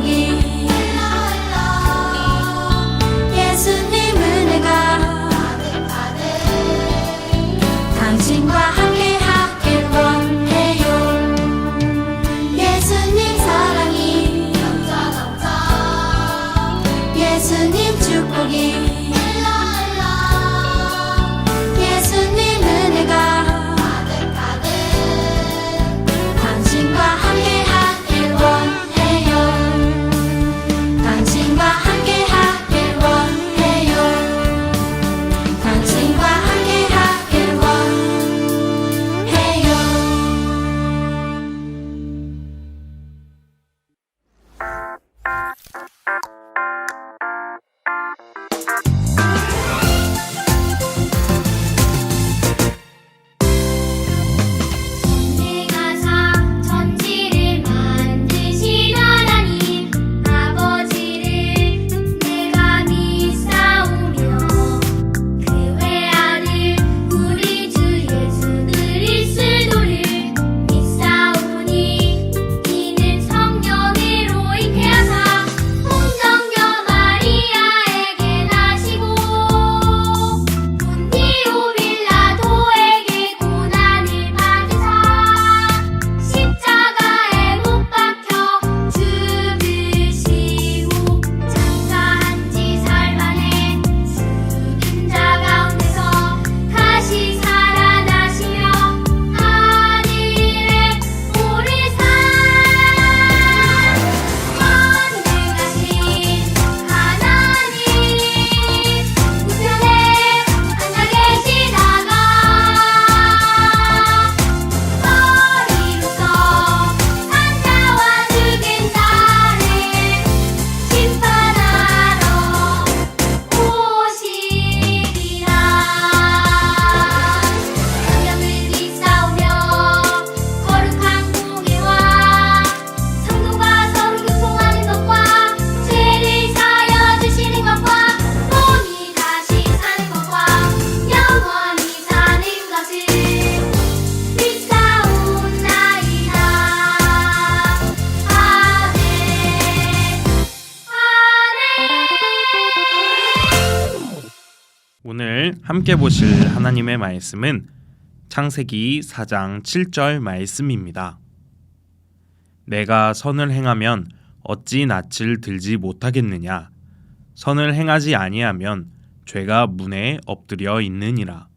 축복이 예수님 은혜가 당신과 함께 하길 원해요. 예수님 사랑이 예수님 축복이 예수님 은혜가 당신과 함께 하길 원해요. 당신과 함께 하길 원해요. 당신과 함께 하길 원해요. 내가 천지를 만드신 하나님 아버지를 내가 믿사오며 그 외아들 우리 주 예수 그리스도를 믿사오니 이는 성령으로 잉태하사 홍정녀 마리아에게 나시고 본디오 빌라도에게 고난을 받으사 십자가에 못 박혀 죽으시고 장사한 지 사흘 만에 죽은 자 가운데서 다시 살아나시며 하늘에 오르사 전능하신 하나님 우편에 앉아 계시다가 머리로서 산자와 죽은 자를 심판하러 오시리라. 성령을 믿사오며 거룩한 공예와 성도가 서로 교통하는 것과 죄를 사하여 주시는 것과 몸이 다시 사는 것과 영원히 사는 것을 믿사옵나이다. 아멘. 오늘 함께 보실 하나님의 말씀은 창세기 4장 7절 말씀입니다. 내가 선을 행하면 어찌 낯을 들지 못하겠느냐? 선을 행하지 아니하면 죄가 문에 엎드려 있느니라.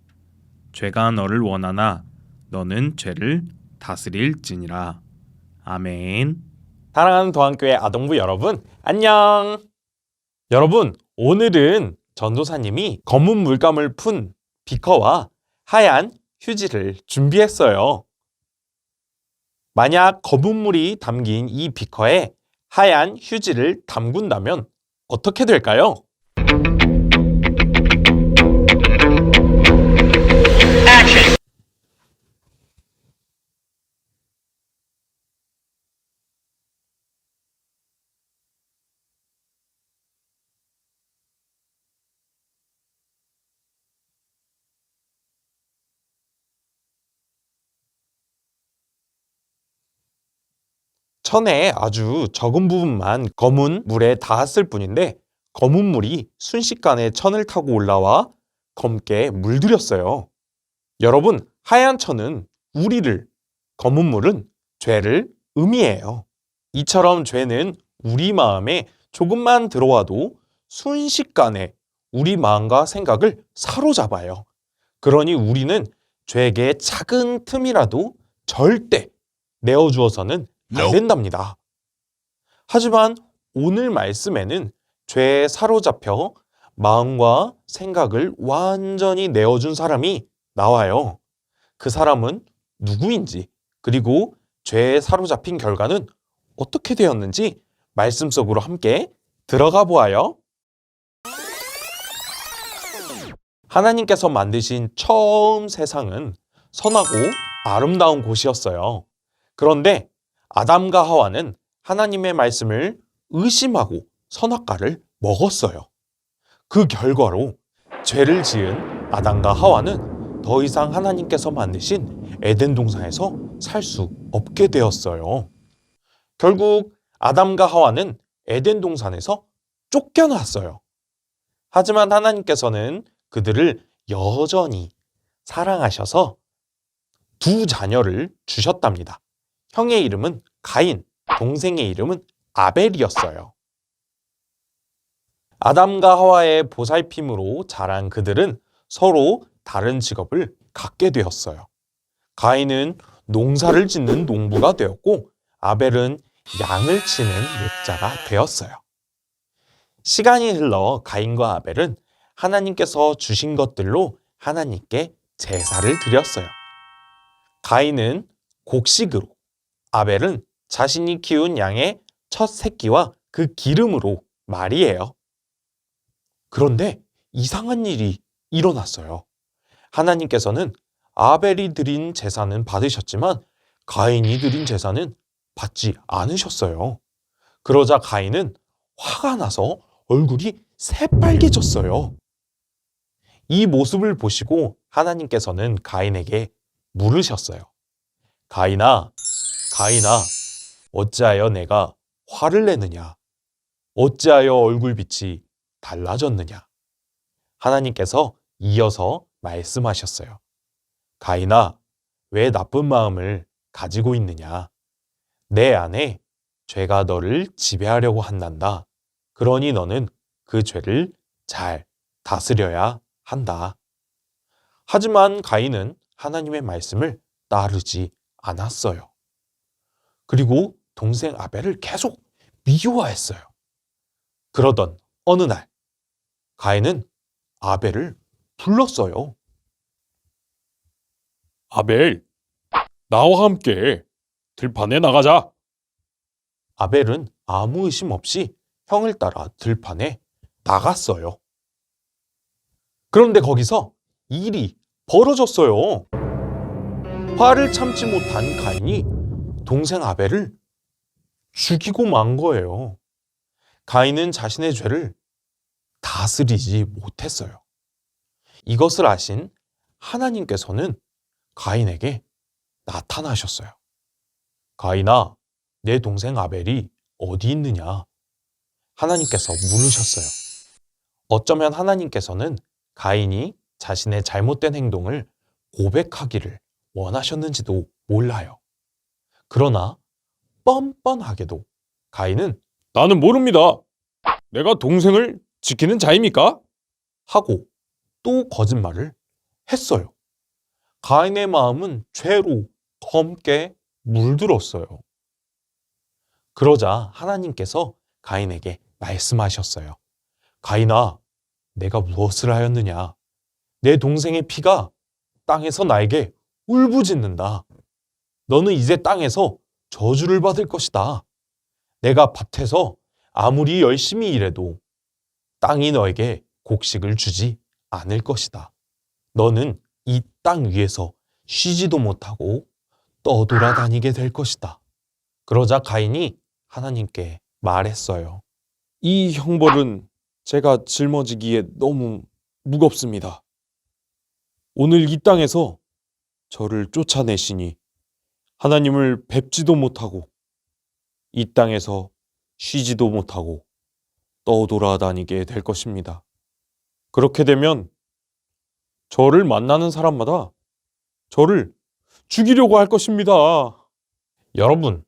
죄가 너를 원하나 너는 죄를 다스릴지니라. 아멘. 사랑하는 도안교회 아동부 여러분, 안녕! 여러분, 오늘은 전도사님이 검은 물감을 푼 비커와 하얀 휴지를 준비했어요. 만약 검은 물이 담긴 이 비커에 하얀 휴지를 담근다면 어떻게 될까요? 천에 아주 적은 부분만 검은 물에 닿았을 뿐인데 검은 물이 순식간에 천을 타고 올라와 검게 물들였어요. 여러분, 하얀 천은 우리를, 검은 물은 죄를 의미해요. 이처럼 죄는 우리 마음에 조금만 들어와도 순식간에 우리 마음과 생각을 사로잡아요. 그러니 우리는 죄에게 작은 틈이라도 절대 내어주어서는 안 된답니다. 하지만 오늘 말씀에는 죄에 사로잡혀 마음과 생각을 완전히 내어준 사람이 나와요. 그 사람은 누구인지, 그리고 죄에 사로잡힌 결과는 어떻게 되었는지 말씀 속으로 함께 들어가 보아요. 하나님께서 만드신 처음 세상은 선하고 아름다운 곳이었어요. 그런데 아담과 하와는 하나님의 말씀을 의심하고 선악과를 먹었어요. 그 결과로 죄를 지은 아담과 하와는 더 이상 하나님께서 만드신 에덴 동산에서 살 수 없게 되었어요. 결국 아담과 하와는 에덴 동산에서 쫓겨났어요. 하지만 하나님께서는 그들을 여전히 사랑하셔서 두 자녀를 주셨답니다. 형의 이름은 가인, 동생의 이름은 아벨이었어요. 아담과 하와의 보살핌으로 자란 그들은 서로 다른 직업을 갖게 되었어요. 가인은 농사를 짓는 농부가 되었고 아벨은 양을 치는 목자가 되었어요. 시간이 흘러 가인과 아벨은 하나님께서 주신 것들로 하나님께 제사를 드렸어요. 가인은 곡식으로, 아벨은 자신이 키운 양의 첫 새끼와 그 기름으로 말이에요. 그런데 이상한 일이 일어났어요. 하나님께서는 아벨이 드린 제사는 받으셨지만 가인이 드린 제사는 받지 않으셨어요. 그러자 가인은 화가 나서 얼굴이 새빨개졌어요. 이 모습을 보시고 하나님께서는 가인에게 물으셨어요. 가인아, 어찌하여 내가 화를 내느냐? 어찌하여 얼굴빛이 달라졌느냐? 하나님께서 이어서 말씀하셨어요. 가인아, 왜 나쁜 마음을 가지고 있느냐? 내 안에 죄가 너를 지배하려고 한단다. 그러니 너는 그 죄를 잘 다스려야 한다. 하지만 가인은 하나님의 말씀을 따르지 않았어요. 그리고 동생 아벨을 계속 미워했어요. 그러던 어느 날 가인은 아벨을 불렀어요. 아벨, 나와 함께 들판에 나가자. 아벨은 아무 의심 없이 형을 따라 들판에 나갔어요. 그런데 거기서 일이 벌어졌어요. 화를 참지 못한 가인이 동생 아벨을 죽이고 만 거예요. 가인은 자신의 죄를 다스리지 못했어요. 이것을 아신 하나님께서는 가인에게 나타나셨어요. 가인아, 내 동생 아벨이 어디 있느냐? 하나님께서 물으셨어요. 어쩌면 하나님께서는 가인이 자신의 잘못된 행동을 고백하기를 원하셨는지도 몰라요. 그러나 뻔뻔하게도 가인은 나는 모릅니다. 내가 동생을 지키는 자입니까? 하고 또 거짓말을 했어요. 가인의 마음은 죄로 검게 물들었어요. 그러자 하나님께서 가인에게 말씀하셨어요. 가인아, 내가 무엇을 하였느냐? 내 동생의 피가 땅에서 나에게 울부짖는다. 너는 이제 땅에서 저주를 받을 것이다. 내가 밭에서 아무리 열심히 일해도 땅이 너에게 곡식을 주지 않을 것이다. 너는 이 땅 위에서 쉬지도 못하고 떠돌아다니게 될 것이다. 그러자 가인이 하나님께 말했어요. 이 형벌은 제가 짊어지기에 너무 무겁습니다. 오늘 이 땅에서 저를 쫓아내시니 하나님을 뵙지도 못하고 이 땅에서 쉬지도 못하고 떠돌아다니게 될 것입니다. 그렇게 되면 저를 만나는 사람마다 저를 죽이려고 할 것입니다. 여러분,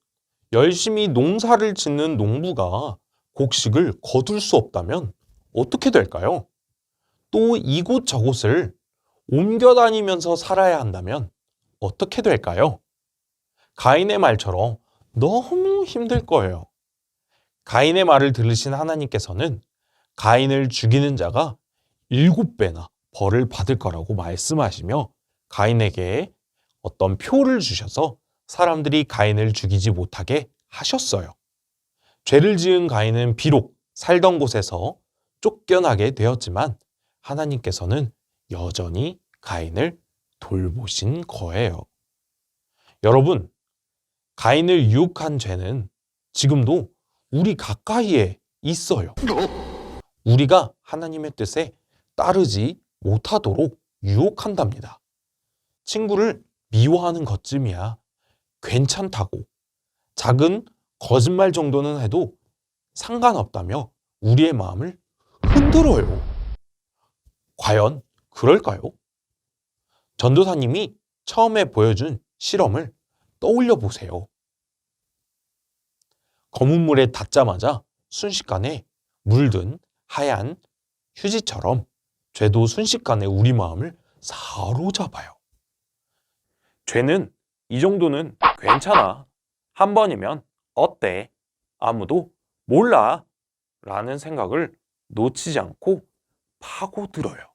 열심히 농사를 짓는 농부가 곡식을 거둘 수 없다면 어떻게 될까요? 또 이곳 저곳을 옮겨 다니면서 살아야 한다면 어떻게 될까요? 가인의 말처럼 너무 힘들 거예요. 가인의 말을 들으신 하나님께서는 가인을 죽이는 자가 7배나 벌을 받을 거라고 말씀하시며 가인에게 어떤 표를 주셔서 사람들이 가인을 죽이지 못하게 하셨어요. 죄를 지은 가인은 비록 살던 곳에서 쫓겨나게 되었지만 하나님께서는 여전히 가인을 돌보신 거예요. 여러분, 가인을 유혹한 죄는 지금도 우리 가까이에 있어요. 우리가 하나님의 뜻에 따르지 못하도록 유혹한답니다. 친구를 미워하는 것쯤이야 괜찮다고 작은 거짓말 정도는 해도 상관없다며 우리의 마음을 흔들어요. 과연 그럴까요? 전도사님이 처음에 보여준 실험을 떠올려 보세요. 검은 물에 닿자마자 순식간에 물든 하얀 휴지처럼 죄도 순식간에 우리 마음을 사로잡아요. 죄는 이 정도는 괜찮아. 한 번이면 어때? 아무도 몰라. 라는 생각을 놓치지 않고 파고들어요.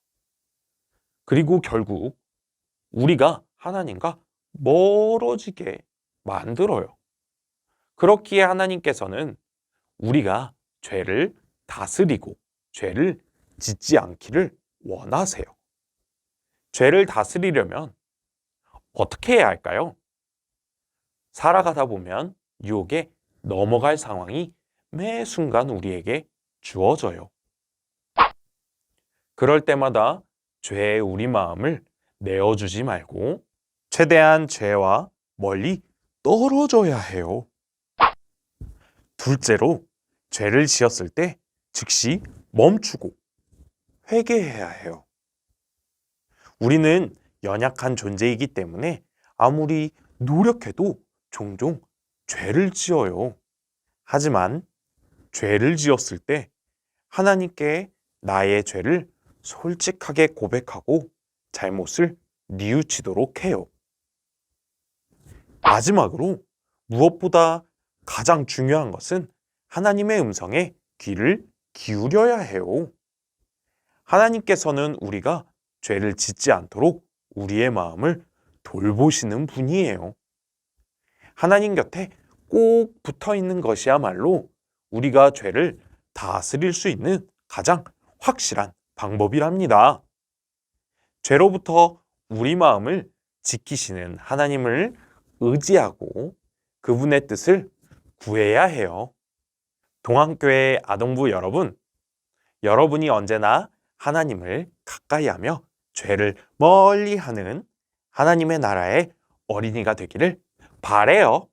그리고 결국 우리가 하나님과 멀어지게 만들어요. 그렇기에 하나님께서는 우리가 죄를 다스리고 죄를 짓지 않기를 원하세요. 죄를 다스리려면 어떻게 해야 할까요? 살아가다 보면 유혹에 넘어갈 상황이 매 순간 우리에게 주어져요. 그럴 때마다 죄의 우리 마음을 내어주지 말고 최대한 죄와 멀리 떨어져야 해요. 둘째로, 죄를 지었을 때 즉시 멈추고 회개해야 해요. 우리는 연약한 존재이기 때문에 아무리 노력해도 종종 죄를 지어요. 하지만 죄를 지었을 때 하나님께 나의 죄를 솔직하게 고백하고 잘못을 뉘우치도록 해요. 마지막으로 무엇보다 가장 중요한 것은 하나님의 음성에 귀를 기울여야 해요. 하나님께서는 우리가 죄를 짓지 않도록 우리의 마음을 돌보시는 분이에요. 하나님 곁에 꼭 붙어 있는 것이야말로 우리가 죄를 다스릴 수 있는 가장 확실한 방법이랍니다. 죄로부터 우리 마음을 지키시는 하나님을 의지하고 그분의 뜻을 구해야 해요. 동안교회 아동부 여러분, 여러분이 언제나 하나님을 가까이 하며 죄를 멀리 하는 하나님의 나라의 어린이가 되기를 바래요.